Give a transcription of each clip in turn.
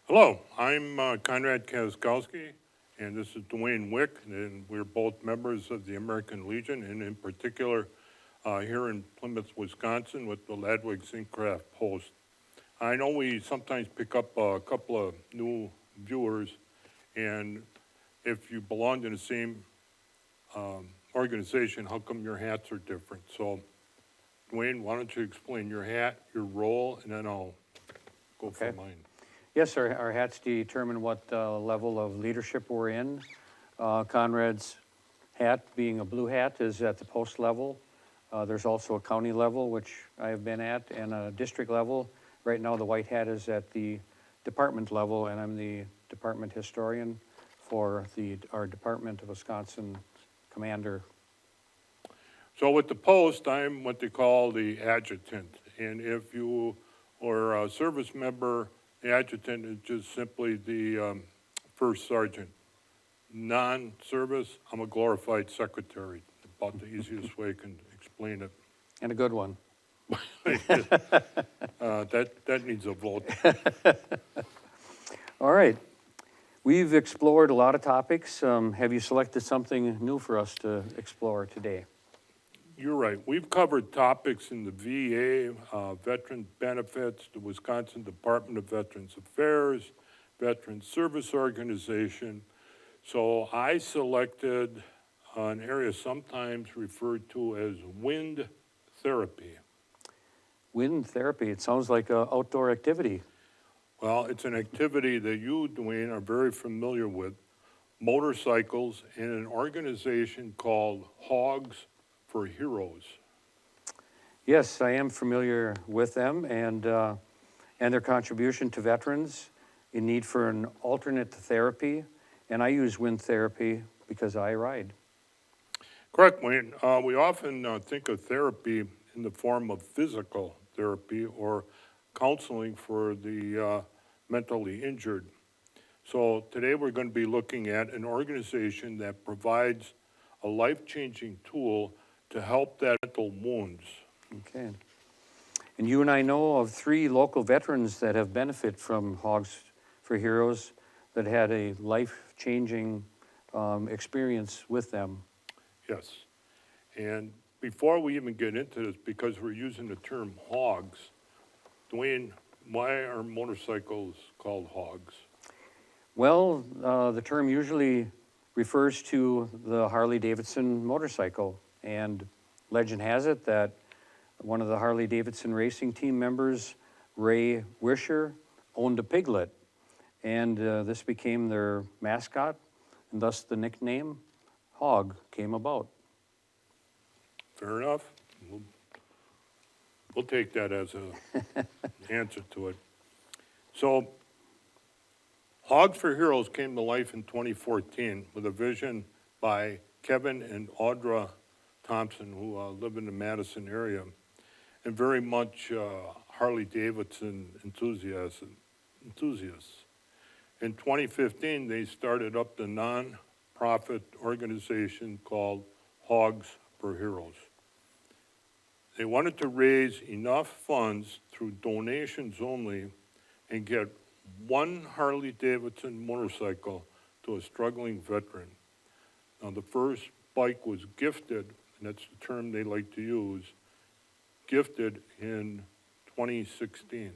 Hello, I'm Conrad Kaskowski, and this is Dwayne Wick, and we're both members of the American Legion, and in particular here in Plymouth, Wisconsin, with the Ladwig Zincraft Post. I know we sometimes pick up a couple of new viewers, and if you belong to the same organization, how come your hats are different? So, Dwayne, why don't you explain your hat, your role, and then I'll go for Okay. mine. Yes, our hats determine what level of leadership we're in. Conrad's hat, being a blue hat, is at the post level. There's also a county level, which I have been at, and a district level. Right now, the white hat is at the department level, and I'm the department historian for our Department of Wisconsin commander. So with the post, I'm what they call the adjutant. And if you are a service member, the adjutant is just simply the first sergeant. Non-service, I'm a glorified secretary. About the easiest way I can explain it. And a good one. That needs a vote. All right. We've explored a lot of topics. Have you selected something new for us to explore today? You're right. We've covered topics in the VA, veteran benefits, the Wisconsin Department of Veterans Affairs, Veteran Service Organization. So I selected an area sometimes referred to as wind therapy. Wind therapy, it sounds like an outdoor activity. Well, it's an activity that you, Dwayne, are very familiar with. Motorcycles and an organization called Hogs for Heroes. Yes, I am familiar with them and their contribution to veterans in need for an alternate therapy. And I use wind therapy because I ride. Correct, Wayne. We often think of therapy in the form of physical therapy or counseling for the mentally injured. So today we're going to be looking at an organization that provides a life-changing tool to help that mental wounds. Okay. And you and I know of 3 local veterans that have benefited from Hogs for Heroes that had a life-changing experience with them. Yes. And before we even get into this, because we're using the term hogs, Dwayne, why are motorcycles called hogs? Well, the term usually refers to the Harley-Davidson motorcycle, and legend has it that one of the Harley-Davidson racing team members, Ray Wisher, owned a piglet, and this became their mascot, and thus the nickname Hog came about. Fair enough. We'll take that as an answer to it. So, Hogs for Heroes came to life in 2014 with a vision by Kevin and Audra Thompson, who live in the Madison area, and very much Harley-Davidson enthusiasts. In 2015, they started up the non-profit organization called Hogs for Heroes. They wanted to raise enough funds through donations only and get one Harley-Davidson motorcycle to a struggling veteran. Now, the first bike was gifted, and that's the term they like to use, gifted in 2016.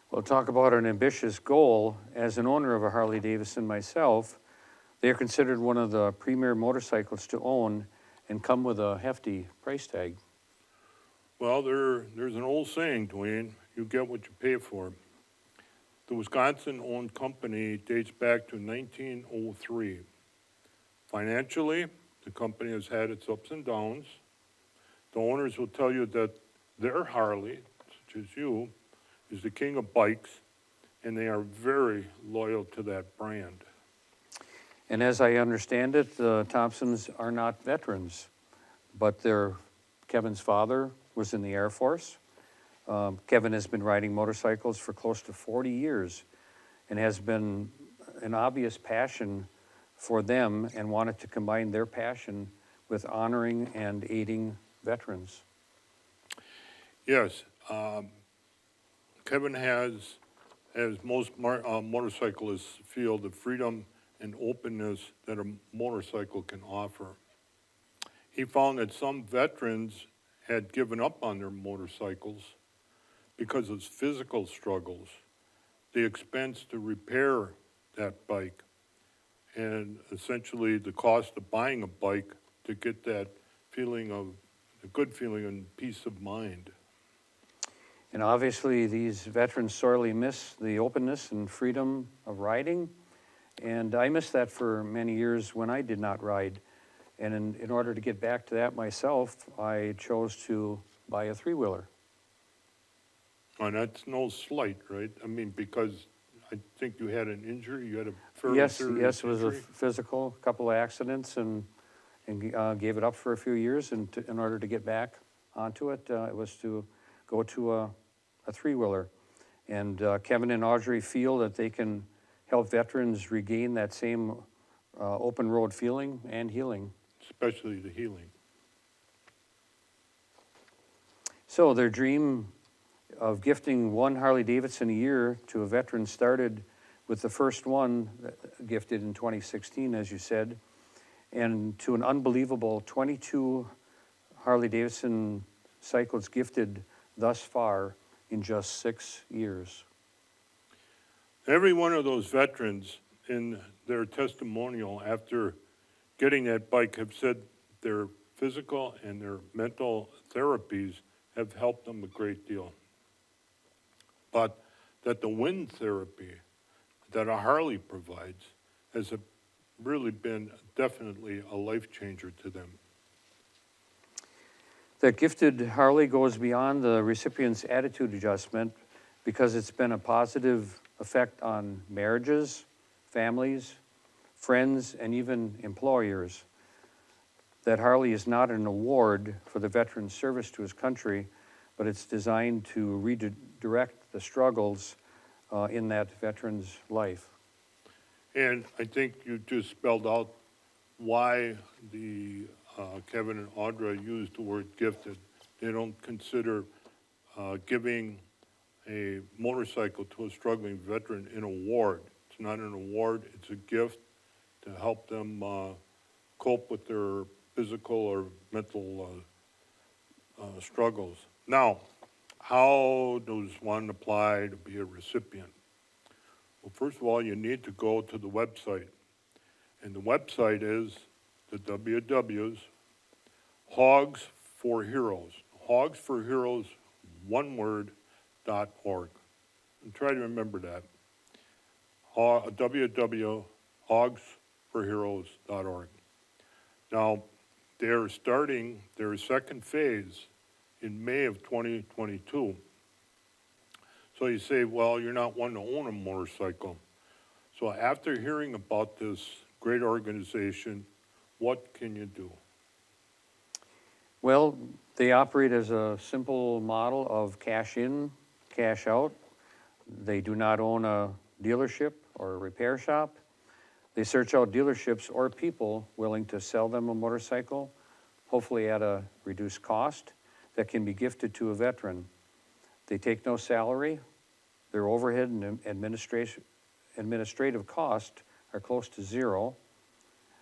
Well, talk about an ambitious goal. As an owner of a Harley-Davidson myself, they are considered one of the premier motorcycles to own and come with a hefty price tag. Well, there's an old saying, Dwayne, you get what you pay for. The Wisconsin-owned company dates back to 1903. Financially, the company has had its ups and downs. The owners will tell you that their Harley, such as you, is the king of bikes, and they are very loyal to that brand. And as I understand it, the Thompsons are not veterans, but Kevin's father was in the Air Force. Kevin has been riding motorcycles for close to 40 years and has been an obvious passion for them and wanted to combine their passion with honoring and aiding veterans. Yes, Kevin has as most motorcyclists feel the freedom and openness that a motorcycle can offer. He found that some veterans had given up on their motorcycles because of physical struggles, the expense to repair that bike, and essentially the cost of buying a bike to get that feeling of, a good feeling and peace of mind. And obviously, these veterans sorely miss the openness and freedom of riding. And I missed that for many years when I did not ride. And in order to get back to that myself, I chose to buy a three-wheeler. And that's no slight, right? I mean, because I think you had an injury, you had a fairly Yes, serious it was a injury. physical, couple of accidents, and gave it up for a few years. And in order to get back onto it, it was to go to a three-wheeler. And Kevin and Audrey feel that they can help veterans regain that same open road feeling and healing. Especially the healing. So their dream of gifting one Harley-Davidson a year to a veteran started with the first one gifted in 2016, as you said, and to an unbelievable 22 Harley-Davidson cycles gifted thus far in just 6 years. Every one of those veterans in their testimonial after getting that bike have said their physical and their mental therapies have helped them a great deal. But that the wind therapy that a Harley provides has really been definitely a life changer to them. That gifted Harley goes beyond the recipient's attitude adjustment because it's been a positive effect on marriages, families, friends, and even employers. That Harley is not an award for the veteran's service to his country, but it's designed to redirect the struggles in that veteran's life. And I think you just spelled out why the Kevin and Audra used the word gifted. They don't consider giving a motorcycle to a struggling veteran an award. It's not an award, it's a gift to help them cope with their physical or mental struggles. Now, how does one apply to be a recipient? Well, first of all, you need to go to the website. And the website is the WW's Hogs for Heroes. Hogs for Heroes, one word, .org. And try to remember that. www.hogsforheroes.org. Now, they're starting their second phase in May of 2022. So you say, well, you're not one to own a motorcycle. So after hearing about this great organization, what can you do? Well, they operate as a simple model of cash in, cash out. They do not own a dealership or a repair shop. They search out dealerships or people willing to sell them a motorcycle, hopefully at a reduced cost, that can be gifted to a veteran. They take no salary. Their overhead and administrative costs are close to zero.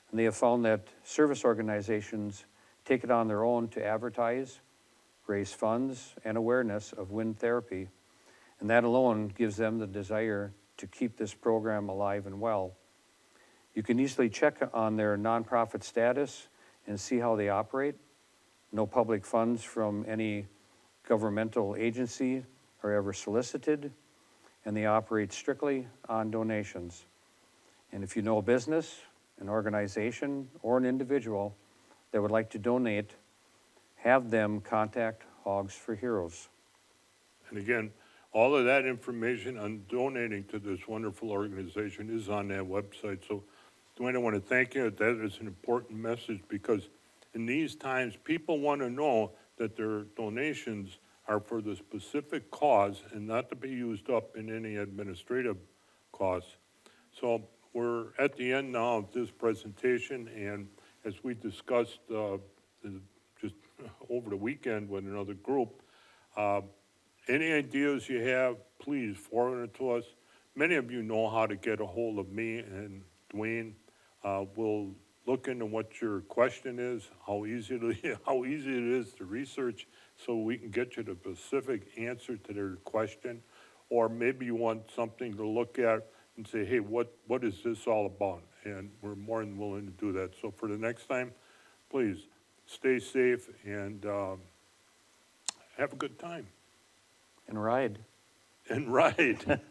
And they have found that service organizations take it on their own to advertise, raise funds, and awareness of wind therapy. And that alone gives them the desire to keep this program alive and well. You can easily check on their nonprofit status and see how they operate. No public funds from any governmental agency are ever solicited, and they operate strictly on donations. And if you know a business, an organization, or an individual that would like to donate, have them contact Hogs for Heroes. And again, all of that information on donating to this wonderful organization is on that website. So, Dwayne, I want to thank you. That is an important message because in these times, people want to know that their donations are for the specific cause and not to be used up in any administrative costs. So we're at the end now of this presentation, and as we discussed just over the weekend with another group, any ideas you have, please forward it to us. many of you know how to get a hold of me and Dwayne. We'll look into what your question is, how easy it is to research, so we can get you the specific answer to their question. Or maybe you want something to look at and say, hey, what is this all about? And we're more than willing to do that. So for the next time, please stay safe and have a good time And ride. and ride.